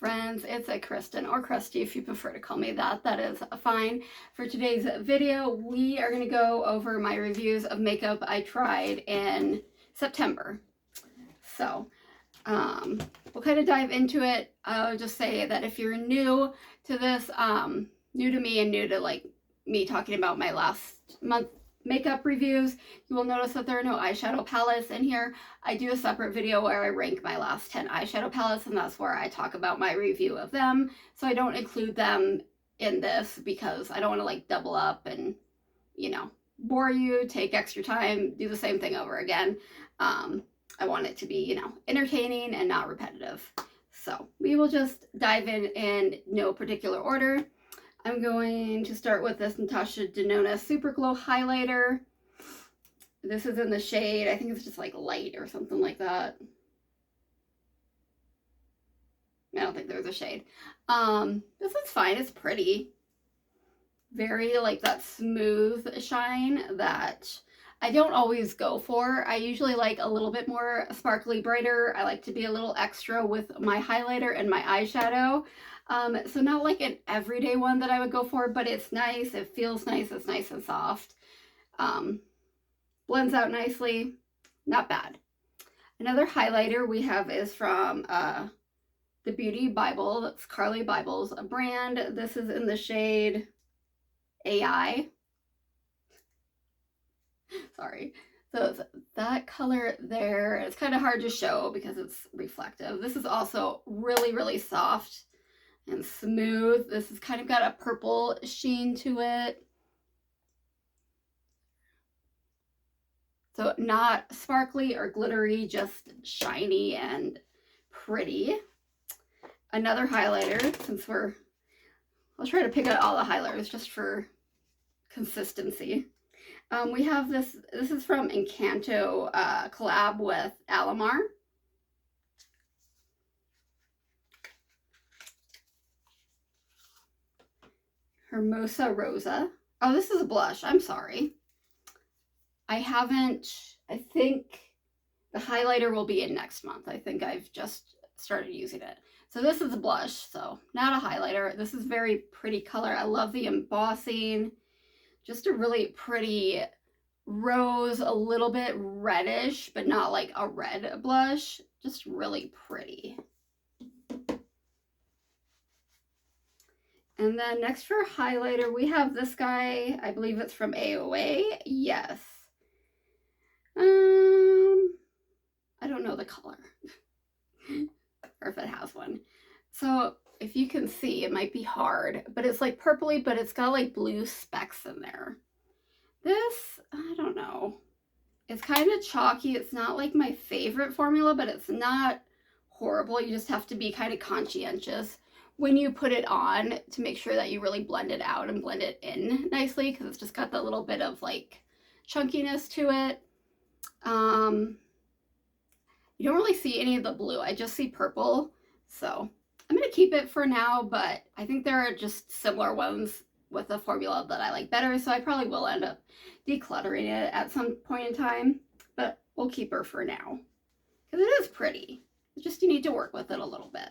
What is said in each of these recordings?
friends, it's a Kristen, or Krusty if you prefer to call me that. That is fine. For today's video, we are going to go over my reviews of makeup I tried in September. So, we'll kind of dive into it. I'll just say that if you're new to this, new to me and new to like me talking about my last month makeup reviews, you will notice that there are no eyeshadow palettes in here. I do a separate video where I rank my last 10 eyeshadow palettes, and that's where I talk about my review of them. So I don't include them in this because I don't want to like double up and, you know, bore you, take extra time, do the same thing over again. I want it to be, you know, entertaining and not repetitive. So we will just dive in no particular order. I'm going to start with this Natasha Denona Super Glow Highlighter. This is in the shade, I think it's just like light or something like that. I don't think there's a shade. This is fine, it's pretty. Very like that smooth shine that I don't always go for. I usually like a little bit more sparkly, brighter. I like to be a little extra with my highlighter and my eyeshadow. So not like an everyday one that I would go for, but it's nice. It feels nice. It's nice and soft. Blends out nicely. Not bad. Another highlighter we have is from the Beauty Bible. That's Carly Bible's brand. This is in the shade AI. Sorry. So it's that color there. It's kind of hard to show because it's reflective. This is also really, really soft and smooth. This has kind of got a purple sheen to it. So not sparkly or glittery, just shiny and pretty. Another highlighter, since I'll try to pick out all the highlighters just for consistency. We have this is from Encanto, collab with Alamar. Hermosa Rosa. Oh, this is a blush. I'm sorry. I think the highlighter will be in next month. I think I've just started using it. So this is a blush, so not a highlighter. This is very pretty color. I love the embossing. Just a really pretty rose, a little bit reddish, but not like a red blush. Just really pretty. And then next for highlighter, we have this guy. I believe it's from AOA. Yes. I don't know the color. Or if it has one. So if you can see, it might be hard, but it's like purpley, but it's got like blue specks in there. This, I don't know. It's kind of chalky. It's not like my favorite formula, but it's not horrible. You just have to be kind of conscientious when you put it on to make sure that you really blend it out and blend it in nicely, because it's just got that little bit of like chunkiness to it. You don't really see any of the blue. I just see purple. So I'm going to keep it for now, but I think there are just similar ones with a formula that I like better, so I probably will end up decluttering it at some point in time, but we'll keep her for now because it is pretty. It's just you need to work with it a little bit.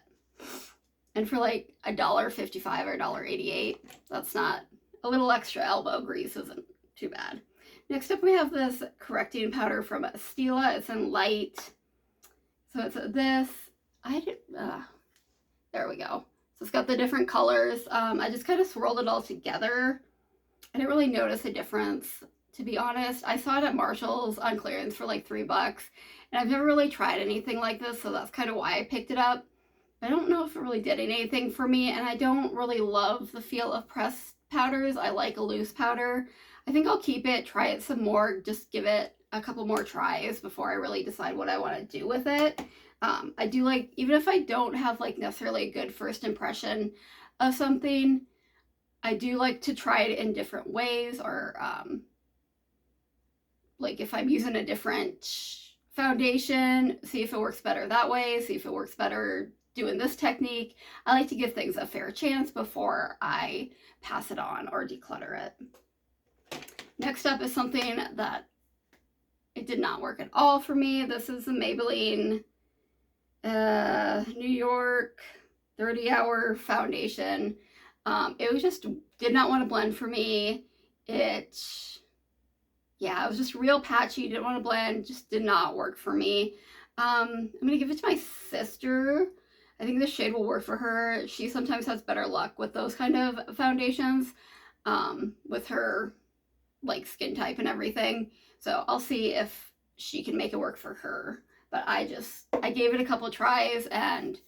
And for like $1.55 or $1.88, that's not, a little extra elbow grease isn't too bad. Next up we have this correcting powder from Stila. It's in light. So it's this, there we go. So it's got the different colors. I just kind of swirled it all together. I didn't really notice a difference, to be honest. I saw it at Marshall's on clearance for like $3, and I've never really tried anything like this, so that's kind of why I picked it up. I don't know if it really did anything for me, and I don't really love the feel of pressed powders. I like a loose powder. I think I'll keep it, try it some more, just give it a couple more tries before I really decide what I want to do with it. I do like, even if I don't have like necessarily a good first impression of something, I do like to try it in different ways, or like if I'm using a different foundation, see if it works better that way, see if it works better doing this technique. I like to give things a fair chance before I pass it on or declutter it. Next up is something that it did not work at all for me. This is the Maybelline New York 30-hour foundation. It was just, did not want to blend for me. It was just real patchy, didn't want to blend, just did not work for me. I'm going to give it to my sister. I think this shade will work for her. She sometimes has better luck with those kind of foundations, with her like skin type and everything. So I'll see if she can make it work for her. But I gave it a couple tries, and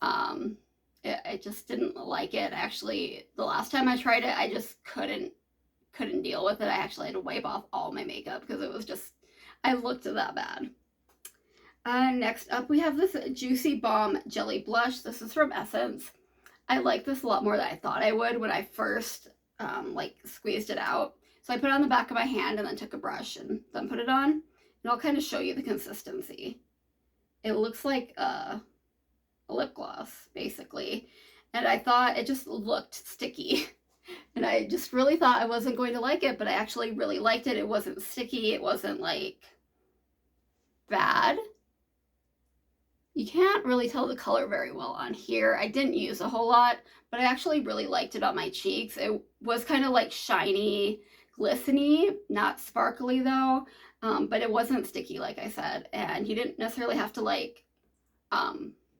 I just didn't like it. Actually, the last time I tried it, I just couldn't deal with it. I actually had to wipe off all my makeup because it was just, I looked that bad. Next up, we have this Juicy Balm Jelly Blush. This is from Essence. I like this a lot more than I thought I would when I first like squeezed it out. So I put it on the back of my hand and then took a brush and then put it on. And I'll kind of show you the consistency. It looks like a lip gloss, basically. And I thought it just looked sticky. And I just really thought I wasn't going to like it, but I actually really liked it. It wasn't sticky. It wasn't like bad. You can't really tell the color very well on here. I didn't use a whole lot, but I actually really liked it on my cheeks. It was kind of like shiny, glistening, not sparkly though, but it wasn't sticky like I said, and you didn't necessarily have to like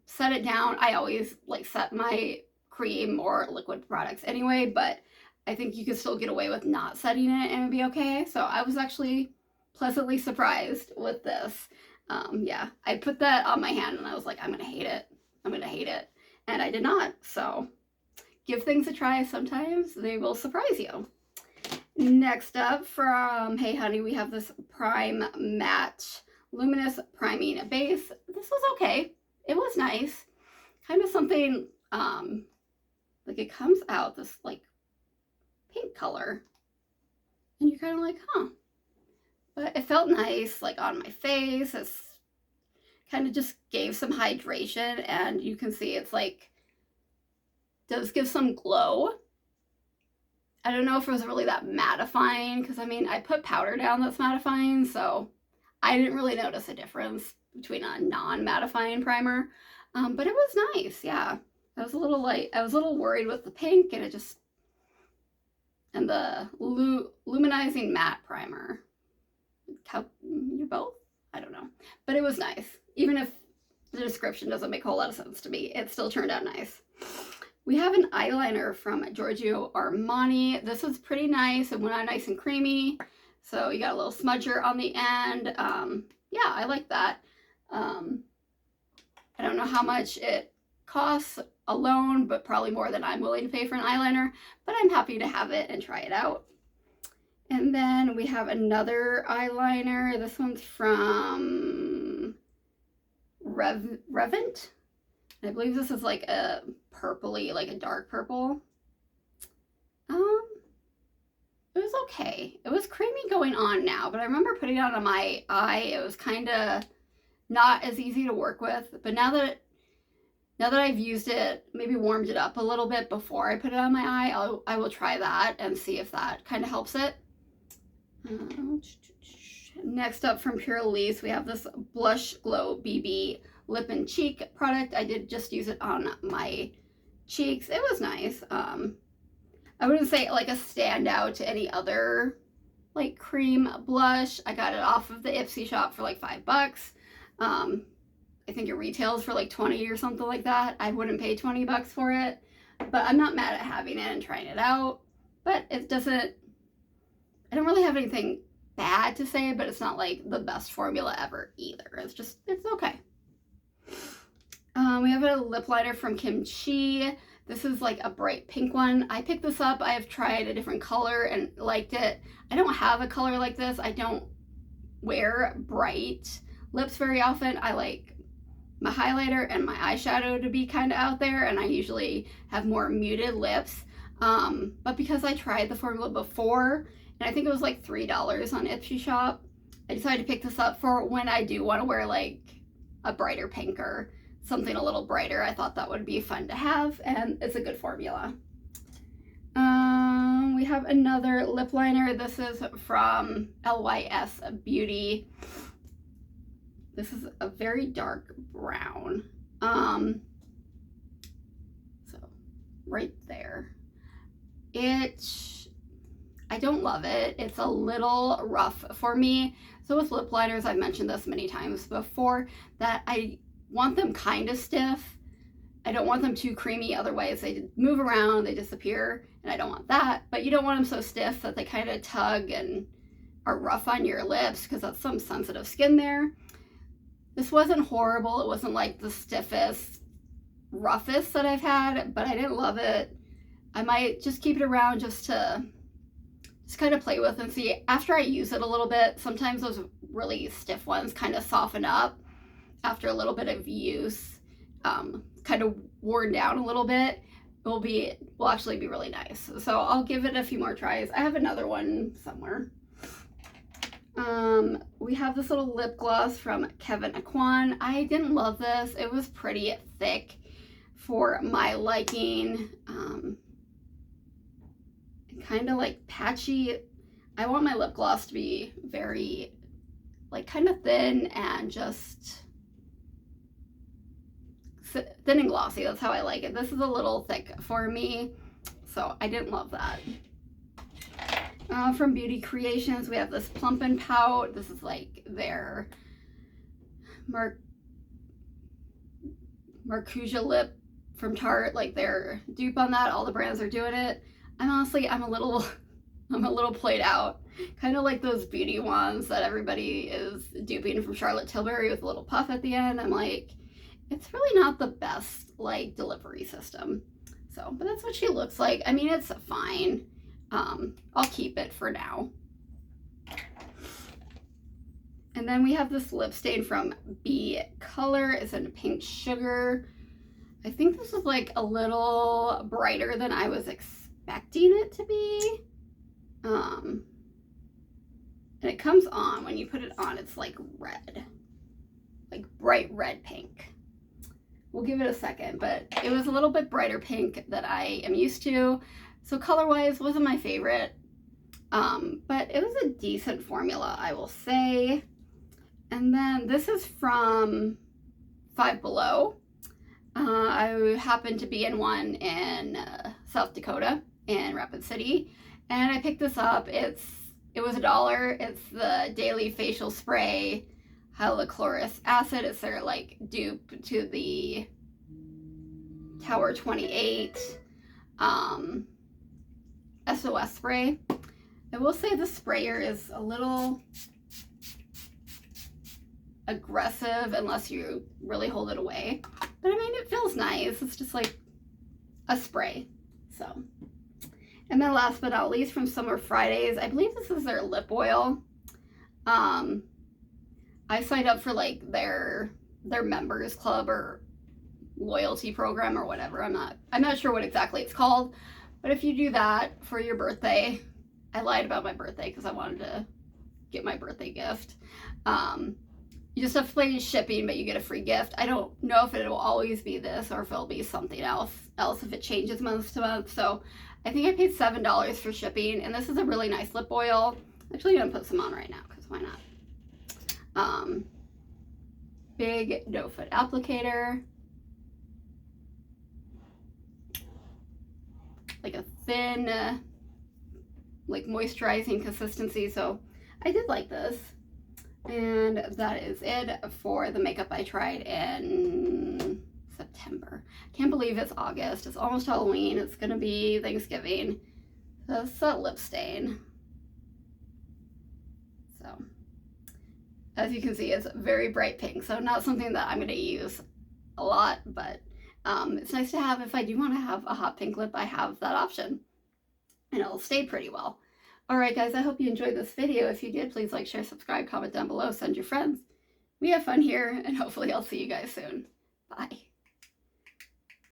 set it down. I always like set my cream or liquid products anyway, but I think you could still get away with not setting it and it'd be okay. So I was actually pleasantly surprised with this. Yeah, I put that on my hand and I was like, I'm gonna hate it. I'm gonna hate it. And I did not. So give things a try. Sometimes they will surprise you. Next up from Hey Honey, we have this Prime Matte Luminous Priming Base. This was okay. It was nice. Kind of something, like it comes out this like pink color. And you're kind of like, huh. But it felt nice, like on my face. It's kind of just gave some hydration, and you can see it's like, does give some glow. I don't know if it was really that mattifying, because I mean, I put powder down that's mattifying, so I didn't really notice a difference between a non-mattifying primer. But it was nice, yeah. I was a little worried with the pink, and and the luminizing matte primer. You're both? I don't know. But it was nice. Even if the description doesn't make a whole lot of sense to me, it still turned out nice. We have an eyeliner from Giorgio Armani. This is pretty nice. It went on nice and creamy. So you got a little smudger on the end. Yeah, I like that. I don't know how much it costs alone, but probably more than I'm willing to pay for an eyeliner. But I'm happy to have it and try it out. And then we have another eyeliner. This one's from Revant. I believe this is like a purpley, like a dark purple. It was okay. It was creamy going on now, but I remember putting it on my eye. It was kind of not as easy to work with. But now that I've used it, maybe warmed it up a little bit before I put it on my eye, I will try that and see if that kind of helps it. Next up from Pure Elise, we have this Blush Glow BB Lip and Cheek product. I did just use it on my cheeks. It was nice. I wouldn't say like a standout to any other like cream blush. I got it off of the Ipsy shop for like $5. I think it retails for like 20 or something like that. I wouldn't pay 20 bucks for it, but I'm not mad at having it and trying it out. But it doesn't, I don't really have anything bad to say, but it's not like the best formula ever either. It's okay. We have a lip liner from Kim Chi. This is like a bright pink one. I picked this up. I have tried a different color and liked it. I don't have a color like this. I don't wear bright lips very often. I like my highlighter and my eyeshadow to be kind of out there, and I usually have more muted lips. But because I tried the formula before, and I think it was like $3 on Ipsy shop, I decided to pick this up for when I do want to wear like a brighter pink or something a little brighter. I thought that would be fun to have, and it's a good formula. We have another lip liner. This is from LYS Beauty. This is a very dark brown. I don't love it. It's a little rough for me. So with lip liners, I've mentioned this many times before, that I want them kind of stiff. I don't want them too creamy, otherwise they move around, they disappear, and I don't want that. But you don't want them so stiff that they kind of tug and are rough on your lips, because that's some sensitive skin there. This wasn't horrible. It wasn't like the stiffest, roughest that I've had, but I didn't love it. I might just keep it around just to kind of play with and see. After I use it a little bit, sometimes those really stiff ones kind of soften up after a little bit of use, kind of worn down a little bit. Will actually be really nice. So I'll give it a few more tries. I have another one somewhere. We have this little lip gloss from Kevyn Aucoin. I didn't love this. It was pretty thick for my liking. Kind of like patchy. I want my lip gloss to be very like kind of thin and just thin and glossy. That's how I like it. This is a little thick for me, so I didn't love that. From Beauty Creations, we have this Plump and Pout. This is like their Marcusia lip from Tarte, like their dupe on that. All the brands are doing it. I'm a little played out. Kind of like those beauty wands that everybody is duping from Charlotte Tilbury with a little puff at the end. I'm like, it's really not the best like delivery system. So, but that's what she looks like. I mean, it's fine. I'll keep it for now. And then we have this lip stain from B Color. It's in Pink Sugar. I think this is like a little brighter than I was expecting it to be. And it comes on, when you put it on, it's like red, like bright red pink. We'll give it a second, but it was a little bit brighter pink that I am used to. So color-wise, wasn't my favorite, but it was a decent formula, I will say. And then this is from Five Below. I happened to be in one in South Dakota, in Rapid City, and I picked this up. It was $1. It's the Daily Facial Spray Hyaluronic Acid. It's their like dupe to the Tower 28 SOS spray. I will say the sprayer is a little aggressive unless you really hold it away. But I mean, it feels nice. It's just like a spray. So, and then last but not least, from Summer Fridays, I believe this is their lip oil. I signed up for like their members club or loyalty program or whatever. I'm not sure what exactly it's called, but if you do that for your birthday, I lied about my birthday because I wanted to get my birthday gift. You just have to pay shipping, but you get a free gift. I don't know if it will always be this or if it'll be something else if it changes month to month. So I think I paid $7 for shipping, and this is a really nice lip oil. I'm actually gonna put some on right now because why not? Big doe foot applicator. Like a thin, like moisturizing consistency. So I did like this. And that is it for the makeup I tried in September. Can't believe it's August. It's almost Halloween. It's gonna be Thanksgiving. So it's a lip stain. So as you can see, it's very bright pink. So not something that I'm gonna use a lot, but it's nice to have. If I do want to have a hot pink lip, I have that option, and it'll stay pretty well. Alright guys, I hope you enjoyed this video. If you did, please like, share, subscribe, comment down below, send your friends. We have fun here, and hopefully I'll see you guys soon. Bye.